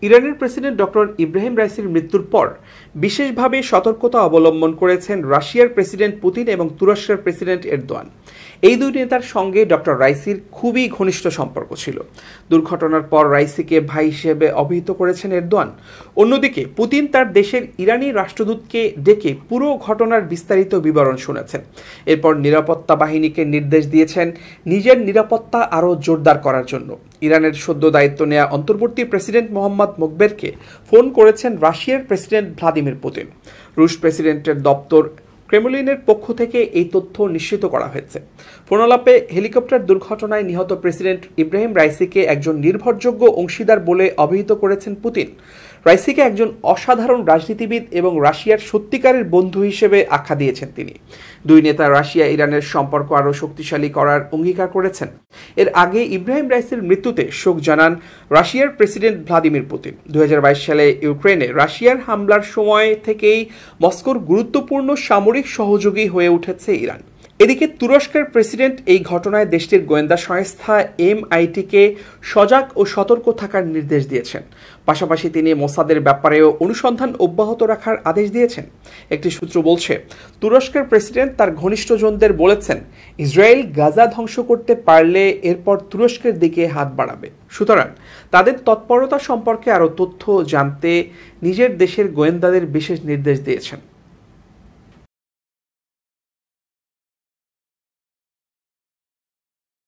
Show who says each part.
Speaker 1: ইরানের president doctor Ibrahim রাইসির মৃত্যুর পর বিশেষভাবে সতর্কতা অবলম্বন করেছেন রাশিয়ার প্রেসিডেন্ট পুতিন এবং তুরস্কের প্রেসিডেন্ট এরদোয়ান। এই দুই নেতার সঙ্গে ডক্টর রাইসির খুবই ঘনিষ্ঠ সম্পর্ক ছিল। দুর্ঘটনার পর রাইসিকে ভাই হিসেবে অভিহিত করেছেন এরদোয়ান। অন্যদিকে পুতিন তার দেশের ইরানি রাষ্ট্রদূতকে ডেকে পুরো ঘটনার বিস্তারিত বিবরণ শুনেছেন। এরপর নিরাপত্তা বাহিনীকে নির্দেশ দিয়েছেন নিজের নিরাপত্তা আরও জোরদার করার জন্য। ইরানের সদ্য দায়িত্ব নেওয়া অন্তর্বর্তী প্রেসিডেন্ট মোহাম্মদ মোকবেরকে ফোন করেছেন রাশিয়ার প্রেসিডেন্ট ভ্লাদিমির পুতিন। রুশ প্রেসিডেন্টের দপ্তর ক্রেমলিনের পক্ষ থেকে এই তথ্য নিশ্চিত করা হয়েছে। ফোনালাপে হেলিকপ্টার দুর্ঘটনায় নিহত প্রেসিডেন্ট ইব্রাহিম রাইসিকে একজন নির্ভরযোগ্য অংশীদার বলে অভিহিত করেছেন পুতিন। রাইসিকে একজন অসাধারণ রাজনীতিবিদ এবং রাশিয়ার সত্যিকারের বন্ধু হিসেবে আখ্যা দিয়েছেন তিনি। দুই নেতা রাশিয়া ইরানের সম্পর্ক আরও শক্তিশালী করার অঙ্গীকার করেছেন। এর আগে ইব্রাহিম রাইসির মৃত্যুতে শোক জানান রাশিয়ার প্রেসিডেন্ট ভ্লাদিমির পুতিন। 2022 সালে ইউক্রেনে রাশিয়ার হামলার সময় থেকেই মস্কোর গুরুত্বপূর্ণ সামরিক সহযোগী হয়ে উঠেছে ইরান। এদিকে তুরস্কের প্রেসিডেন্ট এই ঘটনায় দেশটির গোয়েন্দা সংস্থা MITকে সজাগ ও সতর্ক থাকার নির্দেশ দিয়েছেন। পাশাপাশি তিনি মোসাদের ব্যাপারেও অনুসন্ধান অব্যাহত রাখার আদেশ দিয়েছেন। একটি সূত্র বলছে, তুরস্কের প্রেসিডেন্ট তার ঘনিষ্ঠজনদের বলেছেন ইসরায়েল গাজা ধ্বংস করতে পারলে এরপর তুরস্কের দিকে হাত বাড়াবে। সুতরাং তাদের তৎপরতা সম্পর্কে আরও তথ্য জানতে নিজের দেশের গোয়েন্দাদের বিশেষ নির্দেশ দিয়েছেন।